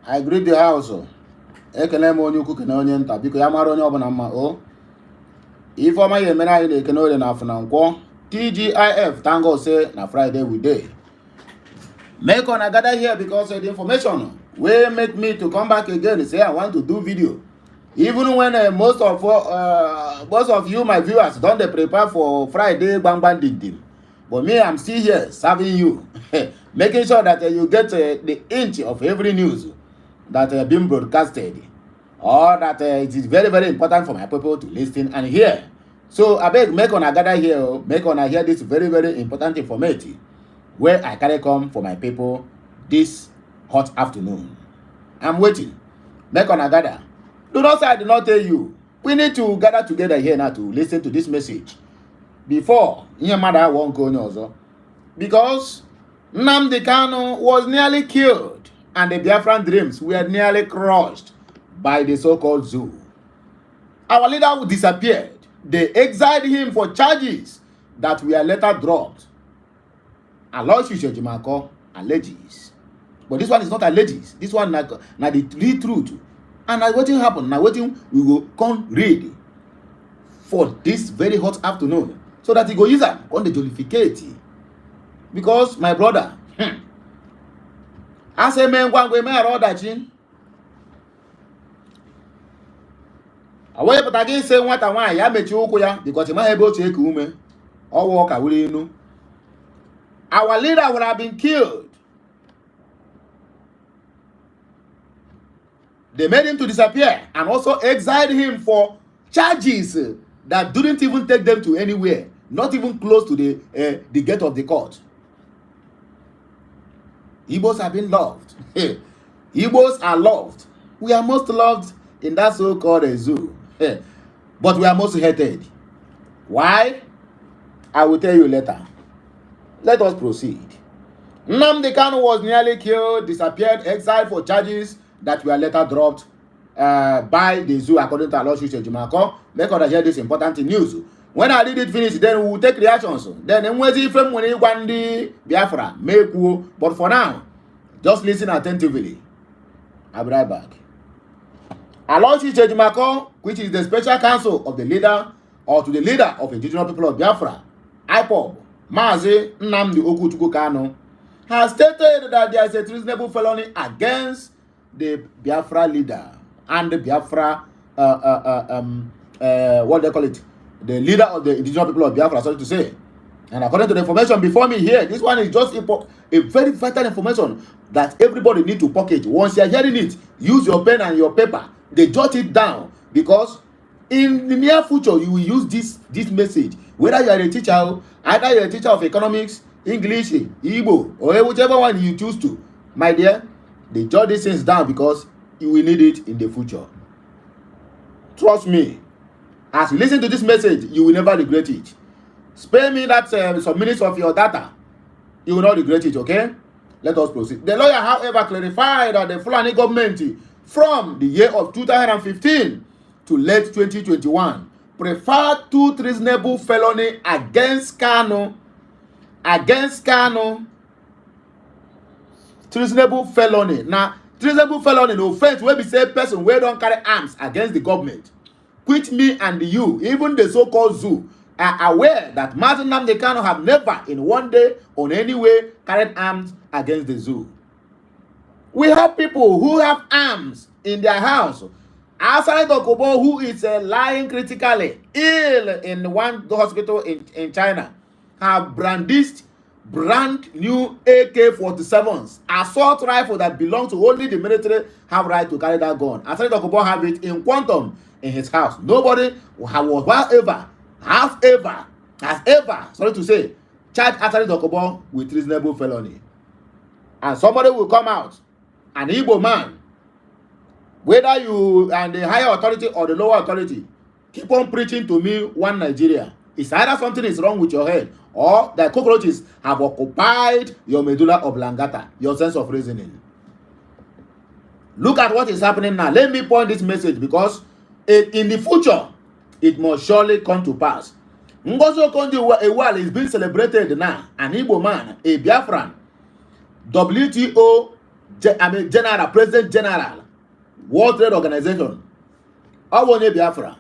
I greet the house. Ekene m onye ukwu kene onye nta biko ya mara onye ọbụla mma o. Ifeọma ya emere anyị na-ekene orie na afọ na nkwọ. TGIF, thank God say na Friday we dey. Make una gather here because the information will make me to come back again and say I want to do video. Even when most of you, my viewers, don't they prepare for Friday bang bang ding ding. But me, I'm still here serving you, making sure that you get the inch of every news that being broadcasted, or that it is very, very important for my people to listen and hear. So I beg, make una gather here, make una hear this very, very important information where I carry come for my people this hot afternoon. I'm waiting. Make una gather. Do not say I did not tell you. We need to gather together here now to listen to this message before your mother won't go also. Because Nnamdi Kanu was nearly killed and the Biafran dreams were nearly crushed by the so-called zoo. Our leader disappeared. They exiled him for charges that were later dropped. Atrocities, alleges. But this one is not alleges. This one na the real truth. And now what happen? Now what we go come read for this very hot afternoon so that he go use am on the jollificate. Because my brother, I say men go me around that chin. Away but again say what I want ya mechi ukwu ya because he might able to take ume or walk away you know. Our leader would have been killed. They made him to disappear and also exiled him for charges that didn't even take them to anywhere, not even close to the gate of the court. Igbos have been loved. Igbos are loved. We are most loved in that so-called zoo. But we are most hated. Why? I will tell you later. Let us proceed. Nnamdi Kanu was nearly killed, disappeared, exiled for charges that were later dropped by the zoo, according to Atrocities. Make us hear this important news. When I read it finish, then we will take reactions. Then when Biafra, but for now, just listen attentively. I'll be right back. Atrocities, which is the special counsel of the leader or to the leader of indigenous people of Biafra, IPOB, Mazi Nnamdi Okuchukwu Kanu, has stated that there is a treasonable felony against the Biafra leader and the Biafra, what they call it, the leader of the indigenous people of Biafra, sorry to say. And according to the information before me here, this one is just a very vital information that everybody need to pocket. Once you are hearing it, use your pen and your paper. They jot it down because in the near future you will use this message. Whether you are a teacher, either you are a teacher of economics, English, Igbo, or whichever one you choose to, my dear, they jot these things down because you will need it in the future. Trust me. As you listen to this message, you will never regret it. Spare me that some minutes of your data. You will not regret it, okay? Let us proceed. The lawyer, however, clarified that the Fulani government from the year of 2015 to late 2021 preferred two treasonable felony against Kanu. Treasonable felony. Now, treasonable felony, the offense will be say person where don't carry arms against the government. Which me and you, even the so-called zoo, are aware that Martin Nnamdi Kanu have never in one day or any way carried arms against the zoo. We have people who have arms in their house. Outside of Kobo, who is lying critically ill in one hospital in China, have brandished brand new AK-47s, assault rifle that belongs to only the military have right to carry that gun. Outside of Kobo have it in quantum in his house. Nobody has ever, sorry to say, charged Asari Dokubo with reasonable felony. And somebody will come out, an Igbo man, whether you and the higher authority or the lower authority, keep on preaching to me one Nigeria. It's either something is wrong with your head or the cockroaches have occupied your medulla oblongata, your sense of reasoning. Look at what is happening now. Let me point this message because in the future, it must surely come to pass. Ngozo Konjo-Iweala is being celebrated now. An Igbo man, a Biafran, WTO general, President General, World Trade Organization. I want Biafra.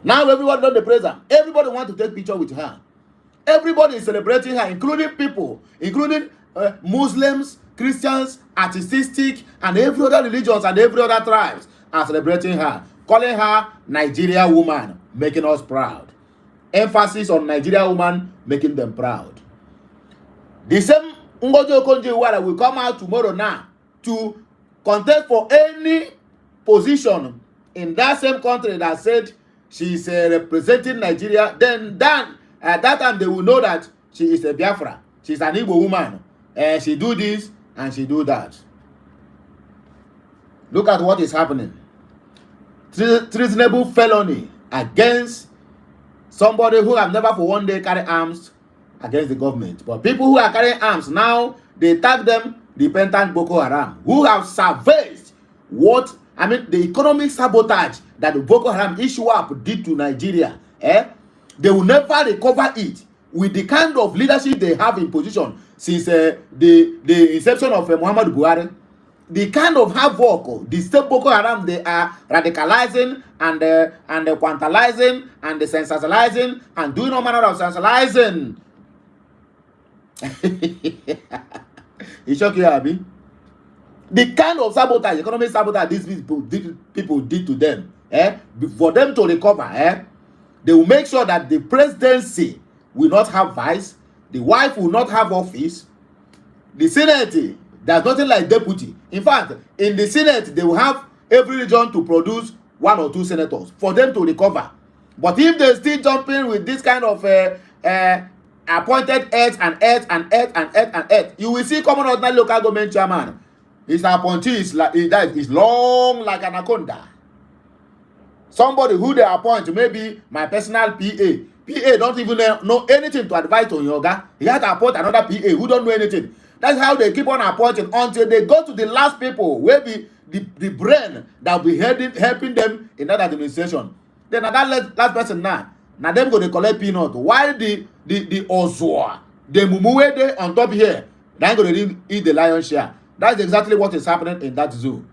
Now everybody knows the president. Everybody wants to take picture with her. Everybody is celebrating her, including people, including Muslims, Christians, artistic, and every other religions and every other tribes are celebrating her, calling her Nigeria woman, making us proud. Emphasis on Nigeria woman, making them proud. The same Ngozi Okonjo-Iweala will come out tomorrow now to contest for any position in that same country that said she is representing Nigeria. Then at that time they will know that she is a Biafra. She is an Igbo woman. She do this and she do that. Look at what is happening. Treasonable felony against somebody who have never for one day carried arms against the government. But people who are carrying arms now, they tag them repentant Boko Haram, who have savaged the economic sabotage that the Boko Haram ISWAP did to Nigeria. They will never recover it with the kind of leadership they have in position since the inception of Muhammadu Buhari. The kind of havoc the state Boko Haram they are radicalizing and quantalizing and sensationalizing and doing all manner of sensationalizing. It shock you, Abi? The kind of sabotage, economic sabotage these people did to them, for them to recover, they will make sure that the presidency will not have vice, the wife will not have office, the Senate, there's nothing like deputy. In fact, in the Senate, they will have every region to produce 1 or 2 senators for them to recover. But if they still jump in with this kind of appointed heads and heads and heads and heads and heads, you will see common ordinary local government chairman. His appointee is long like an anaconda. Somebody who they appoint, maybe my personal PA. PA don't even know anything to advise on yoga. He has to appoint another PA who don't know anything. That's how they keep on appointing until they go to the last people, where the brain that will be helping them in that administration. Then that last person now them go to collect peanut. While the Ozua, the Mumuwe they on top here, they're going to eat the lion's share. That's exactly what is happening in that zoo.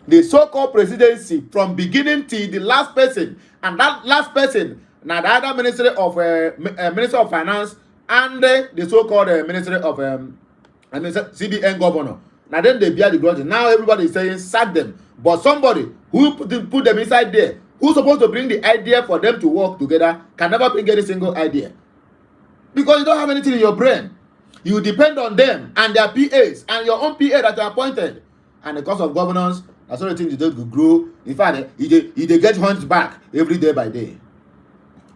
The so-called presidency, from beginning till the last person, and that last person, now the other Ministry of Finance and the so-called Ministry of CBN governor. Now then they bear the grudge. Now everybody is saying sack them. But somebody who put them inside there, who's supposed to bring the idea for them to work together, can never bring any single idea. Because you don't have anything in your brain. You depend on them and their PAs and your own PA that you appointed. And the cost of governance, that's all the things you do to grow. In fact, they get hunched back every day by day.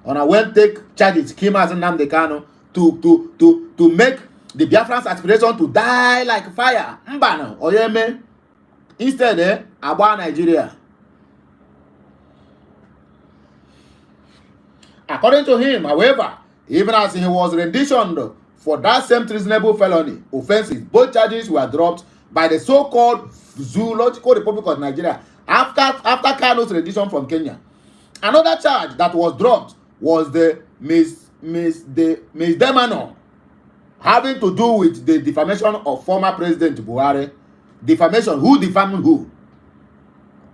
And I went take charges, came as Nnamdi Kanu, to make the Biafran's aspiration to die like fire. Mbano, oyeme. Instead, about Nigeria. According to him, however, even as he was renditioned for that same treasonable felony offenses, both charges were dropped by the so-called Zoological Republic of Nigeria after Kanu's rendition from Kenya. Another charge that was dropped was the misdemeanor having to do with the defamation of former President Buhari. Defamation. Who defamed who?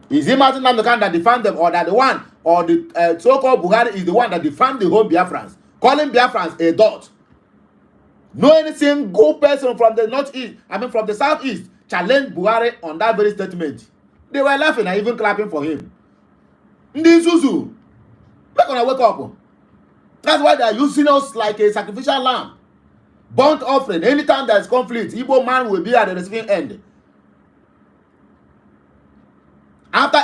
Is it Martin Nnamdi that defamed them, or that the one, or the so-called Buhari is the one that defamed the whole Biafrans, calling Biafrans a dot? No any single person from the northeast, from the southeast, challenged Buhari on that very statement. They were laughing and even clapping for him. Ndi Zuzu, we're gonna wake up. That's why they are using us like a sacrificial lamb. Burnt offering. Anytime there's conflict, Igbo man will be at the receiving end. After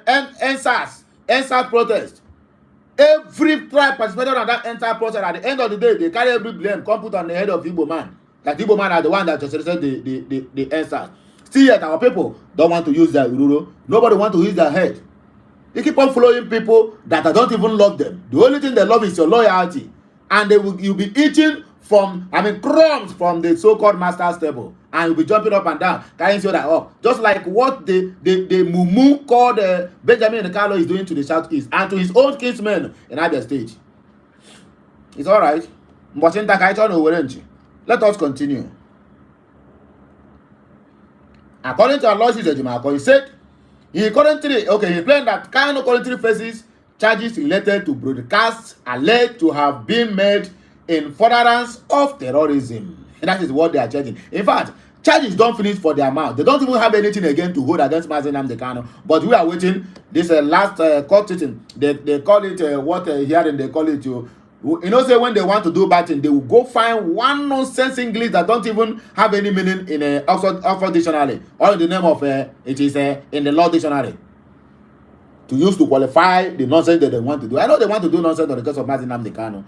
NSAS protest, every tribe participated on that entire protest. At the end of the day, they carry every blame, come put on the head of Igbo man. That Igbo man are the one that just said the NSAS. Still yet, our people don't want to use their ururu. Nobody want to use their head. They keep on following people that don't even love them. The only thing they love is your loyalty. And you'll be eating from, crumbs from the so-called master's table. And you'll be jumping up and down, carrying you that up. Just like what the mumu called Benjamin Nkalo is doing to the southeast and to his own kinsmen in Abia State. It's alright. Let us continue. According to Aloysius Ejimakor, he said he claimed that Kanu currently faces charges related to broadcasts alleged to have been made in furtherance of terrorism. And that is what they are charging. In fact, charges don't finish for their mouth. They don't even have anything again to hold against Mazi Nnamdi Kanu. But we are waiting. This last court sitting, they call it hearing. They call it say when they want to do bad thing, they will go find one nonsense English that don't even have any meaning in Oxford dictionary, or in the name of it is in the law dictionary, to use to qualify the nonsense that they want to do. I know they want to do nonsense on the case of Mazi Nnamdi Kanu.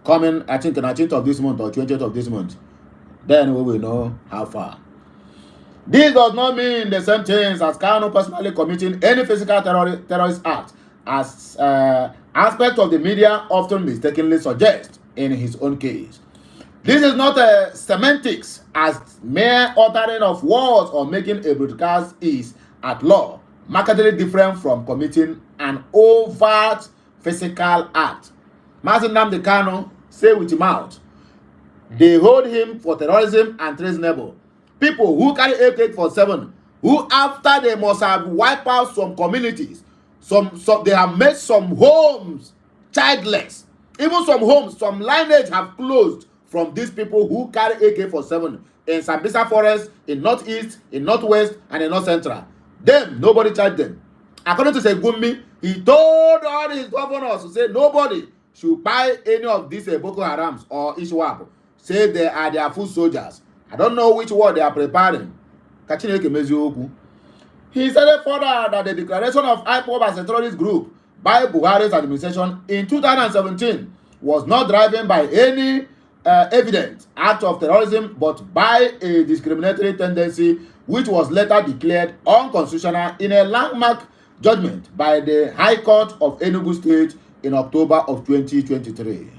Coming, I think, on 19th of this month or 20th of this month. Then we will know how far. This does not mean the same things as Kanu personally committing any physical terrorist act, as aspect of the media often mistakenly suggest in his own case. This is not semantics, as mere uttering of words or making a broadcast is, at law, markedly different from committing an overt physical act. Mazi Nnamdi Kanu say with his mouth, they hold him for terrorism and treasonable. People who carry AK-47, who after they must have wiped out some communities, they have made some homes childless. Even some homes, some lineage have closed from these people who carry AK-47 in Sambisa Forest, in Northeast, in Northwest, and in North Central. Them, nobody charged them. According to Segumi, he told all his governors to say nobody should buy any of these Boko Harams or Ishwab. Say they are their foot soldiers. I don't know which war they are preparing. He said further that the declaration of IPOB as a terrorist group by Buhari's administration in 2017 was not driven by any evident act of terrorism, but by a discriminatory tendency which was later declared unconstitutional in a landmark judgment by the High Court of Enugu State in October of 2023.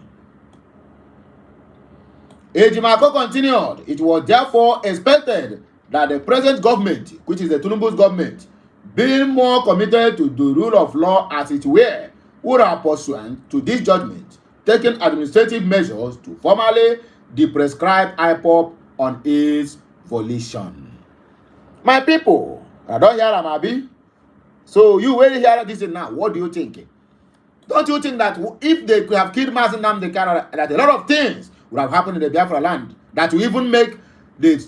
Ejimakor continued, it was therefore expected that the present government, which is the Tinubu's government, being more committed to the rule of law as it were, would have pursuant to this judgment, taken administrative measures to formally deprescribe IPOB on its volition. My people, I don't hear Amabi. So you will hear this now. What do you think? Don't you think that if they could have killed Mazi Nnamdi Kanu, that a lot of things would have happened in the Biafra land, that will even make the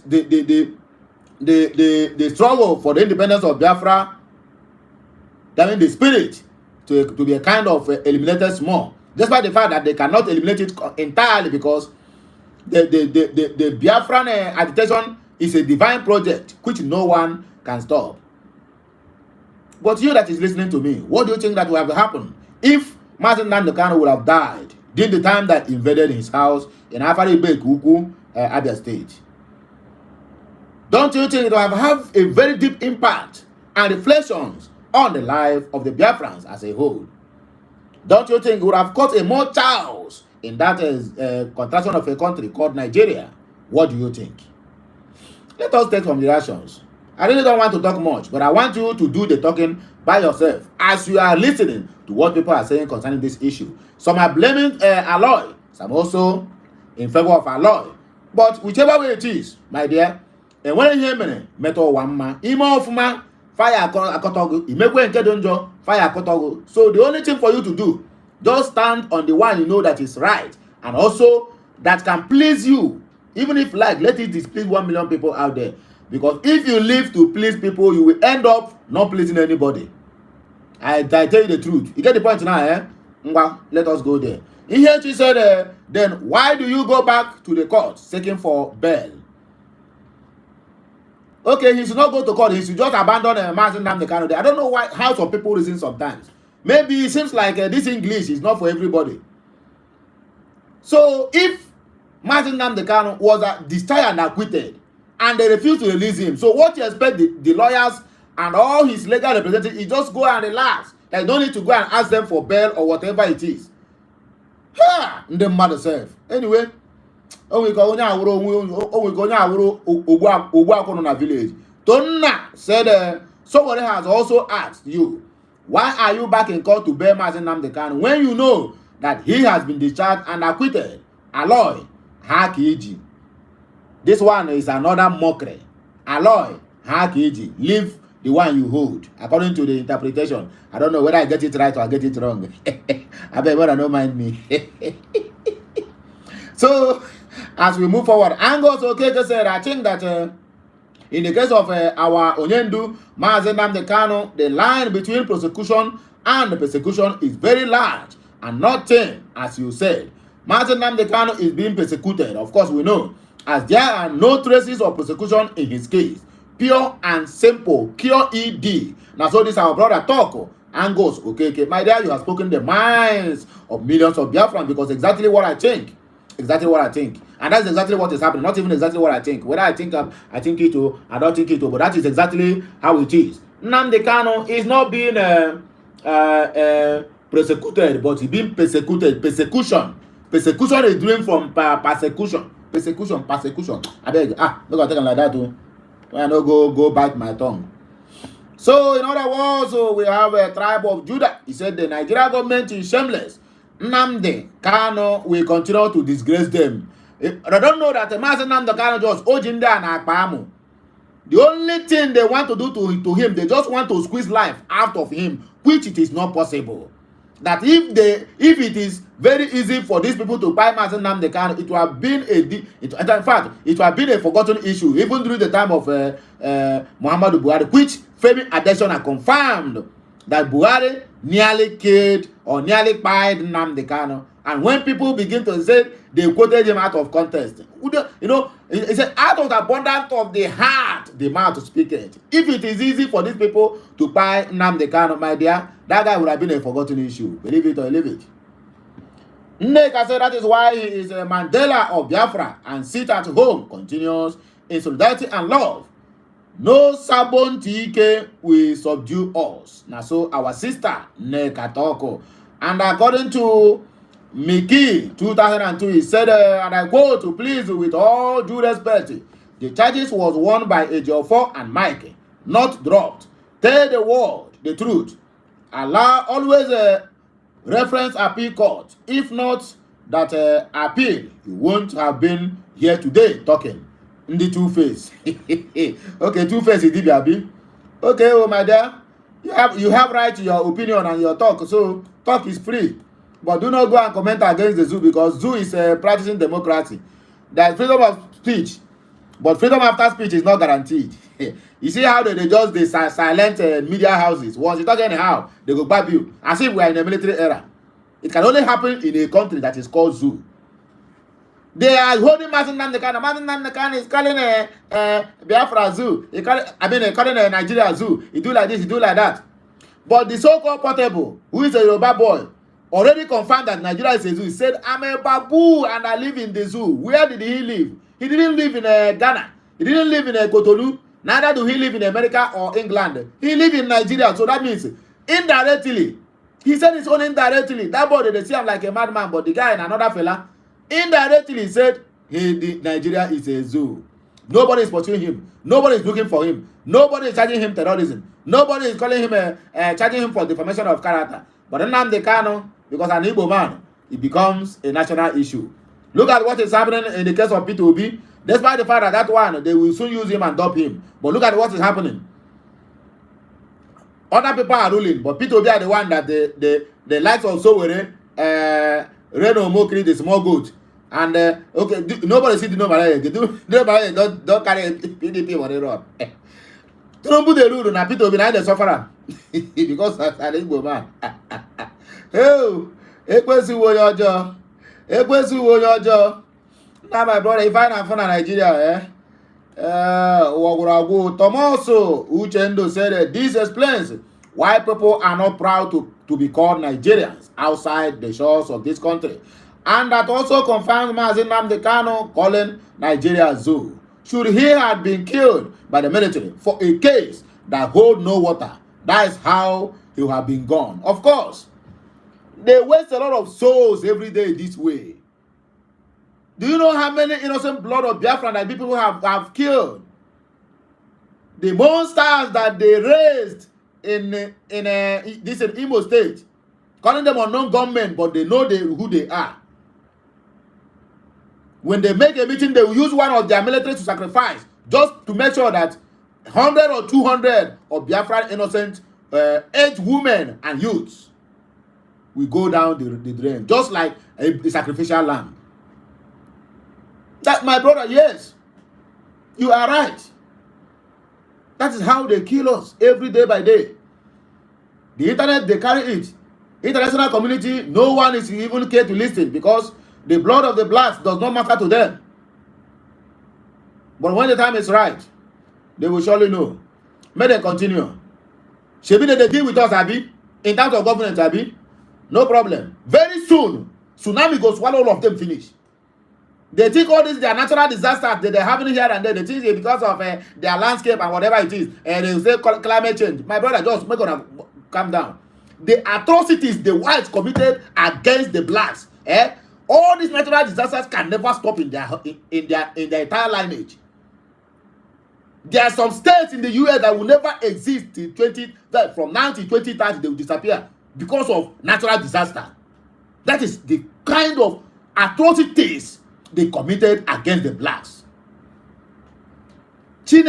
struggle for the independence of Biafra, that means the spirit to be a kind of eliminated small, despite the fact that they cannot eliminate it entirely, because the Biafran agitation is a divine project which no one can stop. But you that is listening to me, what do you think that would have happened if Mazi Nnamdi Kanu would have died during the time that invaded his house in Afaribe Kuku, Abia State? Don't you think it will have a very deep impact and reflections on the life of the Biafrans as a whole? Don't you think it would have caused a more chaos in that contraction of a country called Nigeria? What do you think? Let us take some reactions. I really don't want to talk much, but I want you to do the talking by yourself as you are listening to what people are saying concerning this issue. Some are blaming Aloy. Some also in favor of Aloy. But whichever way it is, my dear, and when you hear me, metal one man, imo of man, fire akotogo, imekwe nkedonjo, fire akotogo. So the only thing for you to do, just stand on the one you know that is right, and also that can please you. Even if like, let it displease 1 million people out there. Because if you live to please people, you will end up not pleasing anybody. I tell you the truth. You get the point now, eh? Let us go there. In here she said, then why do you go back to the court seeking for bail? Okay, he should not go to court. He should just abandon Mazi Nnamdi Kanu. I don't know how some people reason sometimes. Maybe it seems like this English is not for everybody. So if Mazi Nnamdi Kanu was discharged and acquitted, and they refuse to release him, so what you expect the lawyers and all his legal representatives is just go and relax. They don't need to go and ask them for bail or whatever it is. Ha! The mother self. Anyway, we go on our village. Tonna said, somebody has also asked you, why are you back in court to bail Mazi Nnamdi Kanu when you know that he has been discharged and acquitted? Aloy, Hakiji. This one is another mockery alloy, hakiji, leave the one you hold, according to the interpretation. I don't know whether I get it right or I get it wrong. I bet whether don't mind me. So, as we move forward, Angos Okeke said, I think that in the case of our Onyendu, Mazi Nnamdi Kanu, the line between prosecution and persecution is very large and not thin, as you said. Mazi Nnamdi Kanu is being persecuted, of course we know, as there are no traces of persecution in his case. Pure and simple, pure ED. Now, so this our brother talk. Angos Okeke. My dear, you have spoken the minds of millions of Biafran, because exactly what I think. Exactly what I think. And that's exactly what is happening. Not even exactly what I think. Whether I think it or I don't think it, but that is exactly how it is. Nnamdi Kanu is not being persecuted, but he's being persecuted. Persecution is doing from persecution. Persecution. I beg. Don't go take it like that too. I no go bite my tongue. So, in other words, we have a tribe of Judah. He said the Nigerian government is shameless. Nnamdi Kanu will continue to disgrace them. I don't know that the Mazi Nnamdi Kanu just Ojinda and Akpamu. The only thing they want to do to him, they just want to squeeze life out of him, which it is not possible. That if it is very easy for these people to buy Mazi Nnamdi Kanu, it would have been in fact, it would have been a forgotten issue, even during the time of Muhammadu Buhari, which Femi Adesina confirmed that Buhari nearly killed or nearly buyed Nnamdi Kanu. And when people begin to say they quoted him out of context, you know, it said out of the abundance of the heart, the mouth speaketh. If it is easy for these people to buy Nnamdi Kanu, my dear, that guy would have been a forgotten issue. Believe it or leave it. Nneka said that is why he is a Mandela of Biafra and sit at home, continues in solidarity and love. No Sabon TK will subdue us. Now, so our sister Nneka Toko. And according to Mickey 2002, he said, and I quote, to please, with all due respect, the charges was won by Ejiofor and Mike, not dropped. Tell the world the truth. Allah always reference appeal court. If not that appeal, you won't have been here today talking. In the Two-Face. Okay, Two-Face is Dibiabi. Okay, oh my dear, you have right to your opinion and your talk, so talk is free. But do not go and comment against the zoo, because zoo is practicing democracy. There is freedom of speech, but freedom after speech is not guaranteed. You see how they silent media houses. Once you talk anyhow, they go grab you, as if we are in a military era. It can only happen in a country that is called zoo. They are holding Mazi Nnamdi Kanu. Mazi Nnamdi Kanu is calling Biafra zoo. Calling Nigeria zoo. He do like this, he do like that. But the so-called Portable, who is a Yoruba boy, already confirmed that Nigeria is a zoo. He said, I'm a babu and I live in the zoo. Where did he live? He didn't live in Ghana. He didn't live in Cotonou. Neither do he live in America or England. He live in Nigeria. So that means indirectly, he said his own indirectly. That boy, they see him like a madman, but the guy and another fella, indirectly said, Nigeria is a zoo. Nobody is pursuing him. Nobody is looking for him. Nobody is charging him terrorism. Nobody is calling him, charging him for defamation of character. But Nnamdi Kanu, because an Igbo man, it becomes a national issue. Look at what is happening in the case of Peter Obi. Despite the fact that one, they will soon use him and dump him. But look at what is happening. Other people are ruling, but Peter Obi are the one that the likes of Sowore, Reno Mokri, the small goat. And okay, nobody see the number. Nobody don't carry PDP on the road. Don't put the rule na Peter Obi na the sufferer because as an Igbo man. Oh, ekwesu wo yojo. Ekwesu wo yojo. Now my brother, if I am from Nigeria, Tomoso Uchendo said this explains why people are not proud to be called Nigerians outside the shores of this country. And that also confirms Mazi Nnamdi Kanu calling Nigeria zoo. Should he have been killed by the military for a case that hold no water, that is how he would have been gone. Of course, they waste a lot of souls every day this way. Do you know how many innocent blood of Biafra that people have killed? The monsters that they raised in this Imo state, calling them unknown gunmen, but they know who they are. When they make a meeting, they will use one of their military to sacrifice just to make sure that 100 or 200 of Biafran innocent 8 women and youths will go down the drain, just like a sacrificial lamb. That, my brother, yes, you are right. That is how they kill us every day by day. The internet, they carry it. International community, no one is even care to listen because the blood of the blacks does not matter to them. But when the time is right, they will surely know. May they continue. Shebi they deal with us, Abi, in terms of government, Abi. No problem. Very soon, tsunami goes swallow all of them finish. They think all this, their natural disasters that they're having here and there, they think it's because of their landscape and whatever it is, and they say climate change. My brother, just make on calm down. The atrocities the whites committed against the blacks, all these natural disasters can never stop in their entire lineage. There are some states in the US that will never exist till from now to 2030, they will disappear because of natural disaster. That is the kind of atrocities they committed against the blacks. They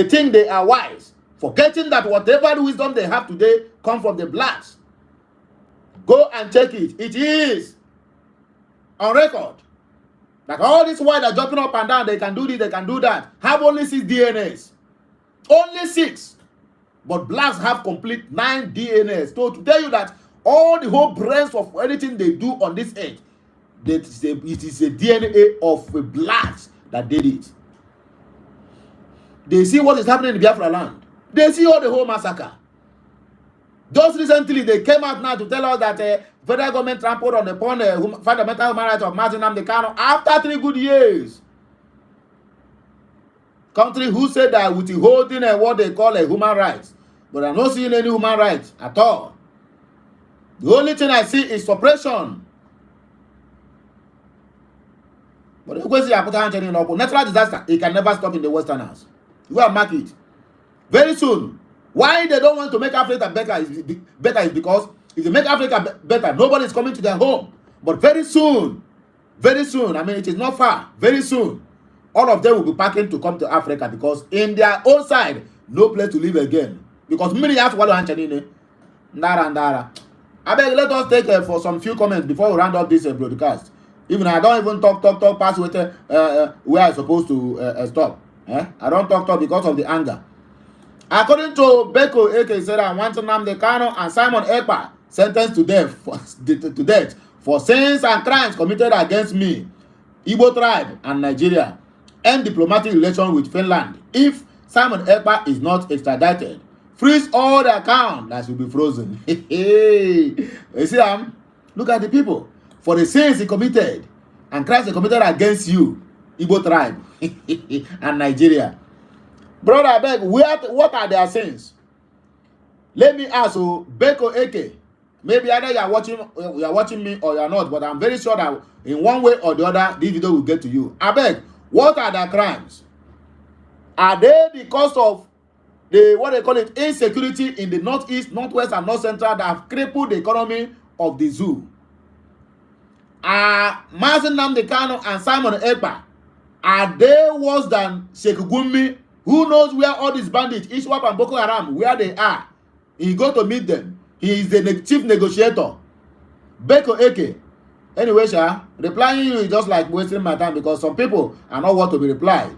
think they are wise, forgetting that whatever wisdom they have today come from the blacks. Go and check it. It is on record that all these whites are jumping up and down. They can do this, they can do that. Have only 6 DNAs. Only 6. But blacks have complete 9 DNAs. So to tell you that all the whole brains of anything they do on this earth, it is a DNA of the blacks that did it. They see what is happening in Biafra land. They see all the whole massacre. Just recently, they came out now to tell us that federal government trampled on the fundamental human rights of Martin Nnamdi Kanu after 3 good years. Country who said that with holding what they call a human rights, but I'm not seeing any human rights at all. The only thing I see is suppression. But the question I put hand in natural disaster, it can never stop in the Westerners. You will mark it. Very soon. Why they don't want to make Africa better is because if they make Africa better, nobody is coming to their home. But very soon, I mean, it is not far, very soon, all of them will be packing to come to Africa because in their own side, no place to live again. Because many have to follow Hanchanine. Ndara. I beg, let us take for some few comments before we round up this broadcast. Even I don't even talk past with where I'm supposed to stop. I don't talk because of the anger. According to Beko Eke, said I want Nnamdi Kanu and Simon Ekpa sentenced to death for sins and crimes committed against me, Igbo tribe, and Nigeria, end diplomatic relations with Finland. If Simon Ekpa is not extradited, freeze all the accounts that will be frozen. You see, look at the people. For the sins he committed and crimes he committed against you, Igbo tribe, and Nigeria. Brother, I beg, what are their sins? Let me ask you, Beko Eke. Maybe either you are watching me or you are not, but I'm very sure that in one way or the other, this video will get to you. I beg, what are their crimes? Are they because of what they call it, insecurity in the northeast, northwest, and north central that have crippled the economy of the zoo? Are Martin Nnamdi Kanu and Simon Ekpa, are they worse than Sheikh Gumi? Who knows where all these bandits, Iswap and Boko Haram, where they are? He go to meet them. He is the chief negotiator. Beko Eke. Anyway, replying you is just like wasting my time because some people are not want to be replied.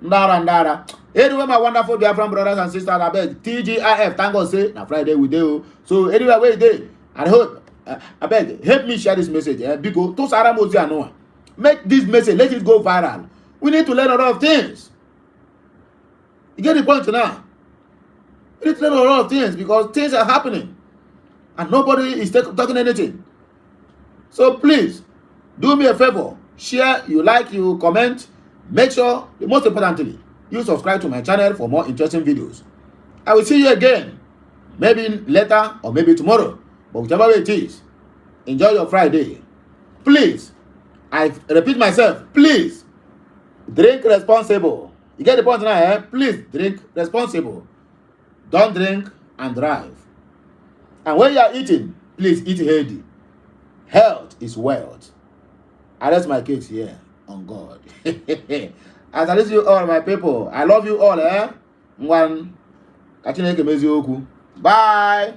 Ndara. Anyway, my wonderful Biafran brothers and sisters, I beg, TGIF, thank God say, na Friday we do. So anyway, where they, I hope, I beg, help me share this message. Because to Sarah Mozi and Noah, make this message, let it go viral. We need to learn a lot of things. You get the point now? We need to learn a lot of things because things are happening and nobody is talking anything. So please, do me a favor. Share, you like, you comment. Make sure, most importantly, you subscribe to my channel for more interesting videos. I will see you again. Maybe later or maybe tomorrow. But whichever way it is, enjoy your Friday. Please, I repeat myself, please, drink responsible. You get the point now, eh? Please drink responsible. Don't drink and drive. And when you are eating, please eat healthy. Health is wealth. I rest my case here on God. As I listen to you all, my people, I love you all. One, catching a okwu. Bye.